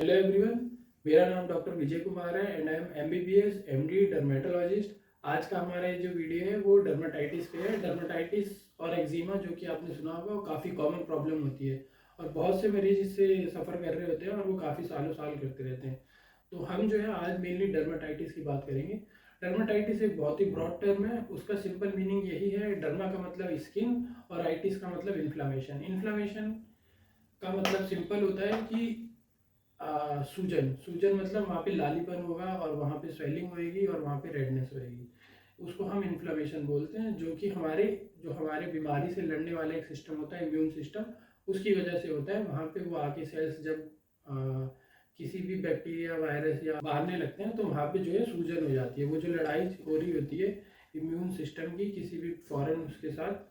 Hello everyone, मेरा नाम doctor Vijay Kumar है and I am MBBS MD dermatologist. आज का हमारा ये जो वीडियो है वो डर्मेटाइटिस पे है। डर्मेटाइटिस और एक्जिमा, जो कि आपने सुना होगा, वो काफ़ी कॉमन प्रॉब्लम होती है और बहुत से मरीज इससे सफ़र कर रहे होते हैं और वो काफ़ी सालों साल करते रहते हैं। तो हम जो है आज मेनली डर्मेटाइटिस की बात करेंगे। डर्मेटाइटिस एक बहुत ही ब्रॉड टर्म है। उसका सिंपल मीनिंग यही है, डर्मा का मतलब स्किन और आइटिस का मतलब इन्फ्लामेशन। इन्फ्लामेशन का मतलब सिंपल होता है कि सूजन। सूजन मतलब वहाँ पे लालीपन होगा और वहाँ पे स्वेलिंग होएगी और वहाँ पे रेडनेस होएगी। उसको हम इन्फ्लेमेशन बोलते हैं, जो कि हमारे बीमारी से लड़ने वाला एक सिस्टम होता है, इम्यून सिस्टम, उसकी वजह से होता है। वहाँ पे वो आके सेल्स जब किसी भी बैक्टीरिया वायरस या मारने लगते हैं तो वहाँ पे जो है सूजन हो जाती है। वो जो लड़ाई हो रही होती है इम्यून सिस्टम की किसी भी फॉरेन उसके साथ,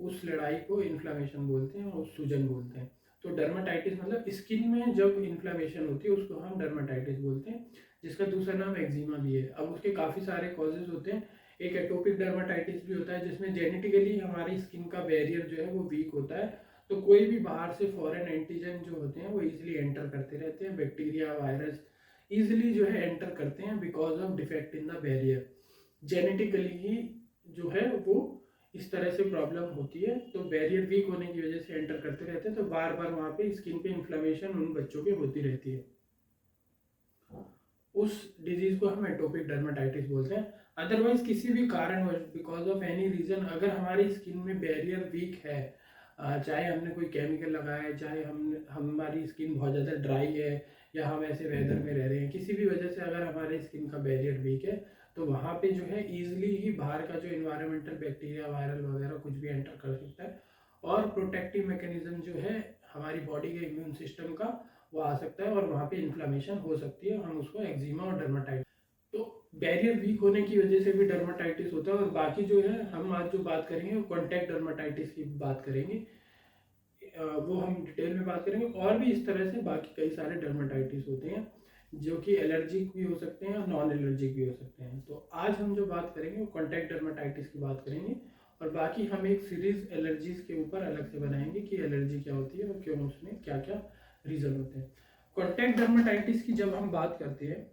उस लड़ाई को इन्फ्लामेशन बोलते हैं और सूजन बोलते हैं। तो डर्माटाइटिस मतलब स्किन में जब इन्फ्लामेशन होती है उसको हम डर्माटाइटिस बोलते हैं, जिसका दूसरा नाम एक्जिमा भी है। अब उसके काफ़ी सारे कॉजेज होते हैं। एक एटोपिक डर्माटाइटिस भी होता है, जिसमें जेनेटिकली हमारी स्किन का बैरियर जो है वो वीक होता है। तो कोई भी बाहर से फॉरेन एंटीजन जो होते हैं वो इजीली एंटर करते रहते हैं। बैक्टीरिया वायरस इजीली जो है एंटर करते हैं because of defect in the barrier. Genetically ही जो है वो इस तरह से प्रॉब्लम होती है। तो बैरियर वीक होने की वजह से एंटर करते रहते हैं, तो बार बार वहाँ पे स्किन पे इन्फ्लेमेशन उन बच्चों के होती रहती है। उस डिजीज को हम एटोपिक डर्माटाइटिस बोलते हैं। अदरवाइज किसी भी कारण, बिकॉज ऑफ एनी रीजन, अगर हमारी स्किन में बैरियर वीक है, चाहे हमने कोई केमिकल लगाया है, चाहे हमारी स्किन बहुत ज़्यादा ड्राई है या हम ऐसे वेदर में रह रहे हैं, किसी भी वजह से अगर हमारी स्किन का बैरियर वीक है तो वहाँ पे जो है ईजिली ही बाहर का जो इन्वायरमेंटल बैक्टीरिया वायरल वगैरह कुछ भी एंटर कर सकता है और प्रोटेक्टिव मैकेनिज्म जो है हमारी बॉडी के इम्यून सिस्टम का, वो आ सकता है और वहाँ पे इन्फ्लामेशन हो सकती है। हम उसको एक्जिमा और डर्माटाइटिस। तो बैरियर वीक होने की वजह से भी डर्माटाइटिस होता है। और बाकी जो है हम आज जो बात करेंगे वो कॉन्टैक्ट डर्माटाइटिस की बात करेंगे। वो हम डिटेल में बात करेंगे। और भी इस तरह से बाकी कई सारे डर्माटाइटिस होते हैं जो कि एलर्जिक भी हो सकते हैं और नॉन एलर्जिक भी हो सकते हैं। तो आज हम जो बात करेंगे वो कॉन्टैक्ट डर्माटाइटिस की बात करेंगे और बाकी हम एक सीरीज एलर्जीज के ऊपर अलग से बनाएंगे कि एलर्जी क्या होती है और क्यों, उसमें क्या क्या रीजन होते हैं। कॉन्टैक्ट डर्माटाइटिस की जब हम बात करते हैं,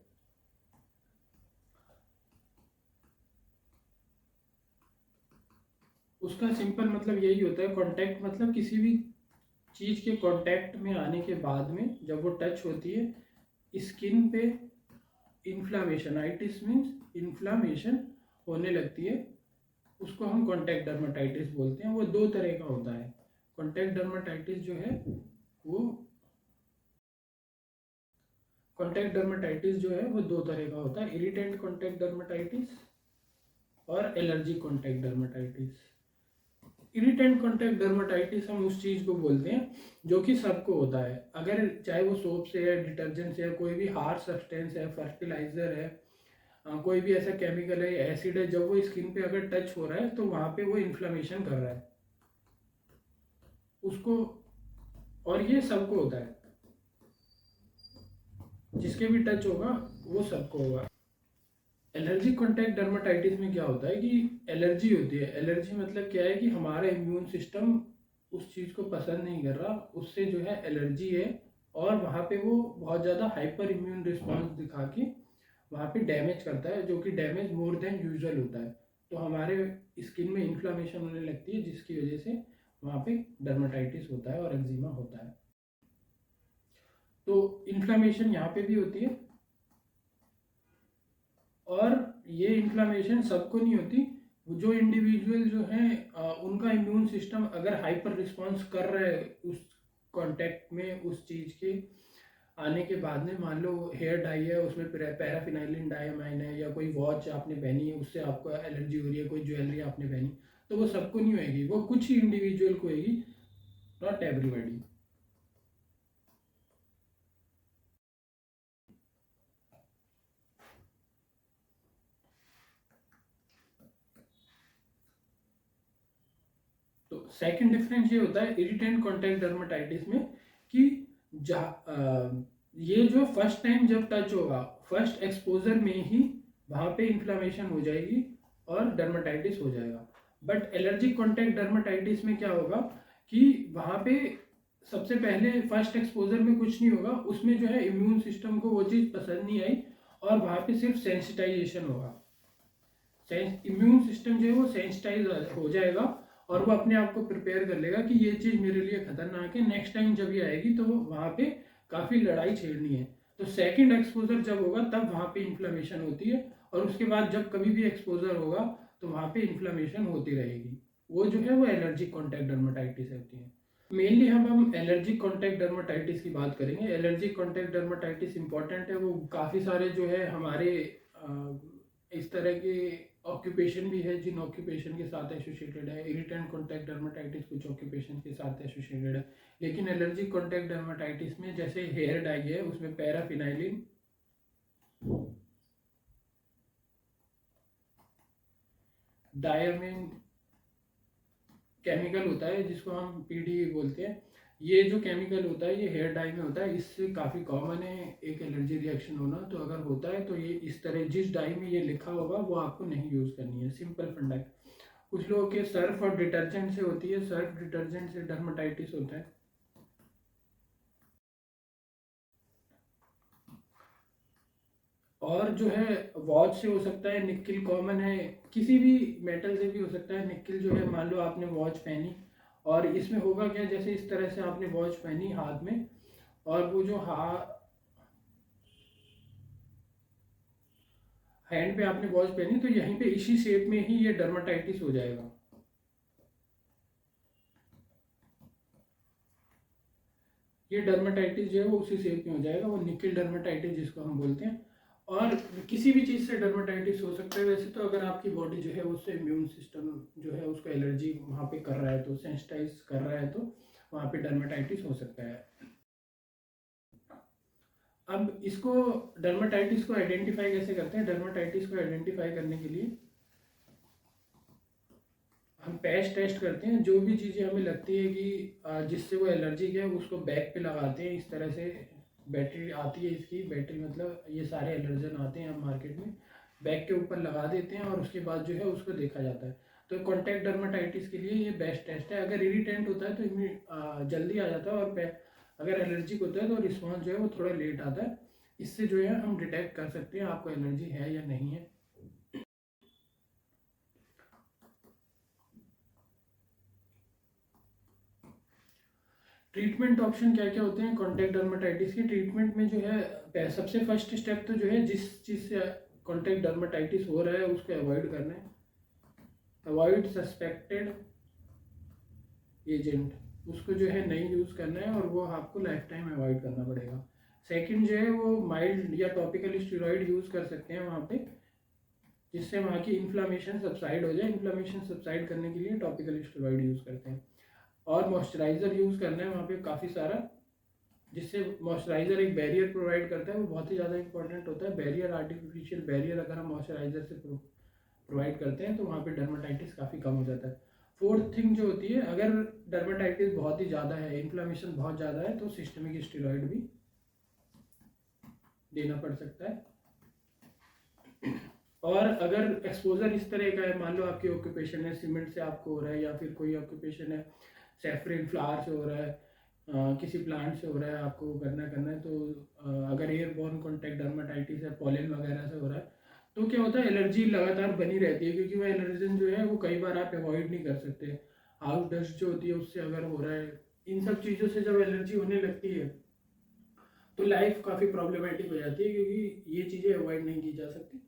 उसका सिंपल मतलब यही होता है। कॉन्टैक्ट मतलब किसी भी चीज़ के कॉन्टैक्ट में आने के बाद में जब वो टच होती है स्किन पे, इन्फ्लामेशन, आइटिस मीन्स इन्फ्लामेशन होने लगती है, उसको हम कॉन्टैक्ट डर्माटाइटिस बोलते हैं। वो दो तरह का होता है। कॉन्टैक्ट डर्माटाइटिस जो है वो कॉन्टैक्ट डर्माटाइटिस जो है वो दो तरह का होता है, इरिटेंट कॉन्टैक्ट डर्माटाइटिस और allergic contact dermatitis. Irritant contact dermatitis हम उस चीज़ को बोलते हैं जो कि सबको होता है, अगर चाहे वो सोप से है, डिटर्जेंट से है, कोई भी हार्ड सब्सटेंस है, फर्टिलाइजर है, कोई भी ऐसा केमिकल है, एसिड है, जब वो स्किन पे अगर टच हो रहा है तो वहाँ पे वो इन्फ्लेमेशन कर रहा है उसको। और ये सबको होता है, जिसके भी टच होगा वो सबको होगा। एलर्जी कॉन्टैक्ट डर्माटाइटिस में क्या होता है कि एलर्जी होती है। एलर्जी मतलब क्या है कि हमारा इम्यून सिस्टम उस चीज़ को पसंद नहीं कर रहा, उससे जो है एलर्जी है और वहाँ पे वो बहुत ज़्यादा हाइपर इम्यून रिस्पॉन्स दिखा के वहाँ पे डैमेज करता है, जो कि डैमेज मोर देन यूजुअल होता है। तो हमारे स्किन में इन्फ्लामेशन होने लगती है, जिसकी वजह से वहाँ पे डर्माटाइटिस होता है और एक्जिमा होता है। तो इन्फ्लामेशन यहाँ पे भी होती है और ये इन्फ्लामेशन सबको नहीं होती। जो इंडिविजुअल जो है उनका इम्यून सिस्टम अगर हाइपर रिस्पॉन्स कर रहा है उस कांटेक्ट में, उस चीज़ के आने के बाद में, मान लो हेयर डाई है, उसमें पैराफिनाइलिन डाइअमाइन है, या कोई वॉच आपने पहनी है उससे आपको एलर्जी हो रही है, कोई ज्वेलरी आपने पहनी, तो वो सबको नहीं होएगी, वो कुछ ही इंडिविजुअल को होएगी, नॉट एवरीबॉडी। तो सेकंड डिफरेंस ये होता है इरिटेंट कॉन्टैक्ट डर्माटाइटिस में कि ये जो फर्स्ट टाइम जब टच होगा, फर्स्ट एक्सपोजर में ही वहाँ पे इन्फ्लामेशन हो जाएगी और डर्माटाइटिस हो जाएगा। बट एलर्जिक कॉन्टैक्ट डर्माटाइटिस में क्या होगा कि वहाँ पे सबसे पहले फर्स्ट एक्सपोजर में कुछ नहीं होगा, उसमें जो है इम्यून सिस्टम को वो चीज़ पसंद नहीं आई और वहाँ पे सिर्फ सेंसिटाइजेशन होगा। इम्यून सिस्टम जो है वो सेंसिटाइज हो जाएगा और वो अपने आप को प्रिपेयर कर लेगा कि ये चीज़ मेरे लिए खतरनाक है, नेक्स्ट टाइम जब ये आएगी तो वहाँ पे काफ़ी लड़ाई छेड़नी है। तो सेकंड एक्सपोजर जब होगा तब वहाँ पे इन्फ्लेमेशन होती है और उसके बाद जब कभी भी एक्सपोजर होगा तो वहाँ पे इन्फ्लेमेशन होती रहेगी। वो जो है वो एलर्जिक कॉन्टैक्ट डर्माटाइटिस होती है। मेनली हम एलर्जिक कॉन्टैक्ट डर्माटाइटिस की बात करेंगे। एलर्जिक कॉन्टैक्ट डर्माटाइटिस इंपॉर्टेंट है, वो काफ़ी सारे जो है हमारे इस तरह के ऑक्यूपेशन भी है जिन ऑक्यूपेशन के साथ एसोसिएटेड है। इरिटेंट कॉन्टैक्ट डर्माटाइटिस कुछ ऑक्यूपेशन के साथ एसोसिएटेड है, लेकिन एलर्जिक कॉन्टैक्ट डर्माटाइटिस में जैसे हेयर डाई है उसमें पैराफिनाइलिन, डायमिन केमिकल होता है जिसको हम पीडी बोलते हैं। ये जो केमिकल होता है ये हेयर डाई में होता है, इससे काफ़ी कॉमन है एक एलर्जी रिएक्शन होना। तो अगर होता है तो ये इस तरह जिस डाई में ये लिखा होगा वो आपको नहीं यूज़ करनी है, सिंपल फंडा है। कुछ लोगों के सर्फ और डिटर्जेंट से होती है, सर्फ डिटर्जेंट से डर्माटाइटिस होता है। और जो है वॉच से हो सकता है, निकिल कॉमन है, किसी भी मेटल से भी हो सकता है। निकिल जो है मान लो आपने वॉच पहनी और इसमें होगा क्या, जैसे इस तरह से आपने वॉच पहनी हाथ में और वो जो हैंड पे आपने वॉच पहनी तो यहीं पे इसी शेप में ही ये डर्माटाइटिस हो जाएगा। ये डर्माटाइटिस जो है वो उसी शेप में हो जाएगा, वो निकिल डर्माटाइटिस जिसको हम बोलते हैं। और किसी भी चीज़ से डर्माटाइटिस हो सकता है। वैसे तो अगर आपकी बॉडी जो है उससे इम्यून सिस्टम जो है उसको एलर्जी वहाँ पे कर रहा है, तो सेंसिटाइज कर रहा है, तो वहाँ पे डर्माटाइटिस हो सकता है। अब इसको डर्माटाइटिस को आइडेंटिफाई कैसे करते हैं? डर्माटाइटिस को आइडेंटिफाई करने के लिए हम पैच टेस्ट करते हैं। जो भी चीज़ें हमें लगती है कि जिससे वो एलर्जिक है उसको बैक पे लगाते हैं। इस तरह से बैटरी आती है, इसकी बैटरी मतलब ये सारे एलर्जन आते हैं अब मार्केट में, बैक के ऊपर लगा देते हैं और उसके बाद जो है उसको देखा जाता है। तो कॉन्टैक्ट डर्माटाइटिस के लिए ये बेस्ट टेस्ट है। अगर इरिटेंट होता है तो जल्दी आ जाता है और अगर एलर्जिक होता है तो रिस्पॉन्स जो है वो थोड़ा लेट आता है। इससे जो है हम डिटेक्ट कर सकते हैं आपको एलर्जी है या नहीं है। ट्रीटमेंट ऑप्शन क्या क्या होते हैं कॉन्टैक्ट डर्माटाइटिस के? ट्रीटमेंट में जो है सबसे फर्स्ट स्टेप तो जो है जिस चीज़ से कॉन्टैक्ट डर्माटाइटिस हो रहा है उसको अवॉइड करना है। अवॉइड सस्पेक्टेड एजेंट, उसको जो है नहीं यूज़ करना है और वो आपको लाइफ टाइम अवॉइड करना पड़ेगा। सेकंड जो है वो माइल्ड या टॉपिकल स्टेरॉइड यूज़ कर सकते हैं वहाँ पे, जिससे वहाँ की इन्फ्लामेशन सबसाइड हो जाए। इन्फ्लामेशन सबसाइड करने के लिए टॉपिकल स्टेरॉइड यूज़ करते हैं। और मॉइस्चराइज़र यूज़ करना है वहाँ पे काफ़ी सारा, जिससे मॉइस्चराइज़र एक बैरियर प्रोवाइड करता है, वो बहुत ही ज़्यादा इंपॉर्टेंट होता है। बैरियर, आर्टिफिशियल बैरियर अगर हम मॉइस्चराइज़र से प्रोवाइड करते हैं तो वहाँ पे डर्माटाइटिस काफ़ी कम हो जाता है। फोर्थ थिंग जो होती है, अगर डर्माटाइटिस बहुत ही ज़्यादा है, इन्फ्लामेशन बहुत ज़्यादा है, तो सिस्टमिक स्टेरॉइड भी देना पड़ सकता है। और अगर एक्सपोजर इस तरह का है, मान लो आपकी ऑक्यूपेशन है सीमेंट से आपको हो रहा है, या फिर कोई ऑक्यूपेशन है सैफरन फ्लावर से हो रहा है, किसी प्लांट से हो रहा है, आपको करना है, तो अगर एयरबॉर्न कॉन्टैक्ट डर्माटाइटिस है, पॉलन वगैरह से हो रहा है, तो क्या होता है एलर्जी लगातार बनी रहती है, क्योंकि वो एलर्जन जो है वो कई बार आप अवॉइड नहीं कर सकते। हाउस डस्ट जो होती है उससे अगर हो रहा है, इन सब चीज़ों से जब एलर्जी होने लगती है तो लाइफ काफ़ी प्रॉब्लमेटिक हो जाती है, क्योंकि ये चीज़ें अवॉइड नहीं की जा सकती।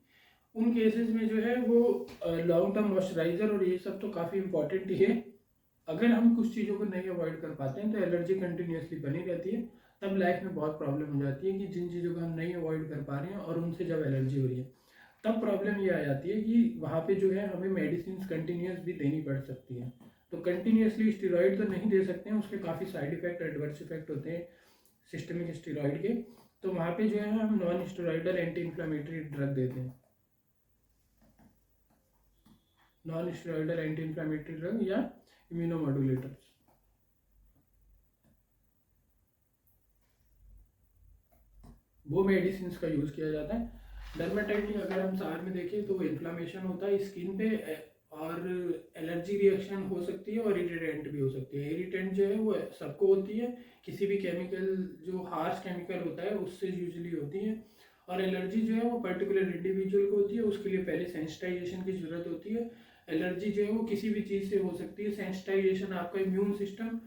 उन केसेस में जो है वो लॉन्ग टर्म मॉइस्चराइज़र और ये सब तो काफ़ी इंपॉर्टेंट ही है। अगर हम कुछ चीज़ों को नहीं अवॉइड कर पाते हैं तो एलर्जी कंटिन्यूसली बनी रहती है, तब लाइफ में बहुत प्रॉब्लम हो जाती है कि जिन चीज़ों को हम नहीं अवॉइड कर पा रहे हैं और उनसे जब एलर्जी हो रही है, तब प्रॉब्लम ये आ जाती है कि वहाँ पे जो है हमें मेडिसिन कंटिन्यूस भी देनी पड़ सकती है। तो कंटिन्यूसली स्टेरॉइड तो नहीं दे सकते हैं, उसके काफ़ी साइड इफेक्ट, एडवर्स इफेक्ट होते हैं सिस्टमिक स्टेरॉइड के। तो वहाँ पे जो है हम non steroidal anti inflammatory drug देते हैं, non steroidal anti inflammatory drug या इम्यूनोमोडुलेटर्स, वो मेडिसिन का यूज़ किया जाता है। डर्मेटाइटिस अगर हम सार में देखें तो वो इन्फ्लामेशन होता है स्किन पे, और एलर्जी रिएक्शन हो सकती है और इरिटेंट भी हो सकती है। इरिटेंट जो है वो सबको होती है, किसी भी केमिकल जो हार्श केमिकल होता है उससे यूजुअली होती है। और एलर्जी जो है वो पर्टिकुलर इंडिविजुअल को होती है, उसके लिए पहले सेंसिटाइजेशन की ज़रूरत होती है। एलर्जी जो है वो किसी भी चीज़ से हो सकती है। सेंसिटाइजेशन आपका इम्यून सिस्टम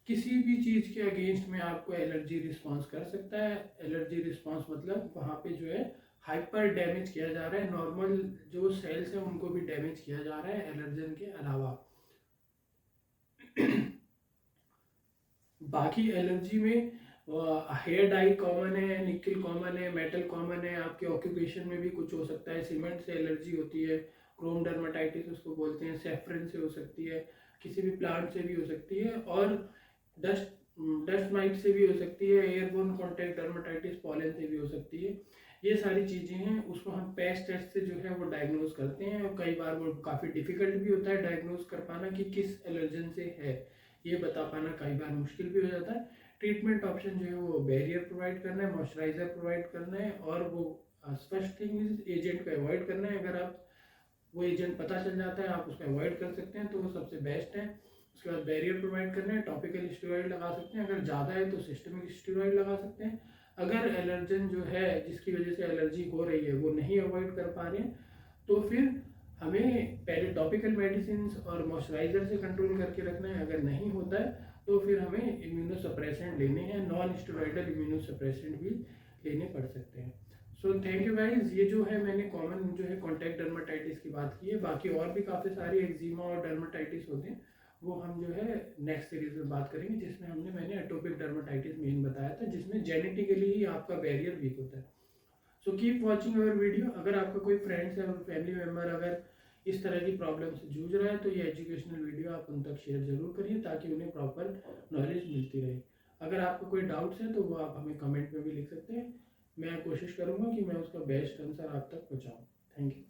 किसी भी चीज़ के अगेंस्ट में आपको एलर्जी रिस्पॉन्स कर सकता है। एलर्जी रिस्पॉन्स मतलब वहाँ पे जो है हाइपर डैमेज किया जा रहा है, नॉर्मल जो सेल्स हैं उनको भी डैमेज किया जा रहा है एलर्जन के अलावा। बाकी एलर्जी में हेयर डाई कॉमन है, निकल कॉमन है, मेटल कॉमन है। आपके ऑक्यूपेशन में भी कुछ हो सकता है। सीमेंट से एलर्जी होती है, क्रोम डर्माटाइटिस उसको बोलते हैं। सेफ्रन से हो सकती है, किसी भी प्लांट से भी हो सकती है। और डस्ट डस्ट माइट से भी हो सकती है। एयरबोर्न कॉन्टैक्ट डर्माटाइटिस पॉलन से भी हो सकती है। ये सारी चीज़ें हैं, उसको हम पैच टेस्ट से जो है वो डायग्नोज करते हैं। और कई बार वो काफ़ी डिफिकल्ट भी होता है डायग्नोज कर पाना कि किस एलर्जन से है, ये बता पाना कई बार मुश्किल भी हो जाता है। ट्रीटमेंट ऑप्शन जो है वो बैरियर प्रोवाइड करना है, मॉइस्चराइजर प्रोवाइड करना है, और वो फर्स्ट थिंग इज एजेंट को अवॉइड करना है। अगर आप वो एजेंट पता चल जाता है, आप उसको अवॉइड कर सकते हैं तो वो सबसे बेस्ट है। उसके बाद बैरियर प्रोवाइड करना है, टॉपिकल स्टेरॉइड लगा सकते हैं। अगर ज़्यादा है तो सिस्टमिक स्टेरॉइड लगा सकते हैं। अगर एलर्जन जो है जिसकी वजह से एलर्जी हो रही है वो नहीं अवॉइड कर पा रहे हैं तो फिर हमें पहले टॉपिकल मेडिसिन और मॉइस्चराइजर से कंट्रोल करके रखना है। अगर नहीं होता है तो फिर हमें इम्यूनोसप्रेसेंट लेने हैं, नॉन स्टेरॉइडल इम्यूनोसप्रेसेंट भी लेने पड़ सकते हैं। So thank you guys. ये जो है मैंने कॉमन जो है कॉन्टैक्ट डर्माटाइटिस की बात की है। बाकी और भी काफ़ी सारी एक्जिमा और डर्माटाइटिस होते हैं, वो हम जो है नेक्स्ट सीरीज में बात करेंगे, जिसमें मैंने एटोपिक डर्माटाइटिस मेन बताया था, जिसमें जेनेटिकली ही आपका बैरियर वीक होता है। So keep watching our video. अगर आपका कोई फ्रेंड्स है और फैमिली मेम्बर अगर इस तरह की प्रॉब्लम से जूझ रहा है तो ये एजुकेशनल वीडियो आप उन तक शेयर जरूर करिए ताकि उन्हें प्रॉपर नॉलेज मिलती रहे। अगर आपको कोई डाउट्स है तो वो आप हमें कमेंट में भी लिख सकते हैं। मैं कोशिश करूँगा कि मैं उसका बेस्ट आंसर आप तक पहुँचाऊँ। Thank you.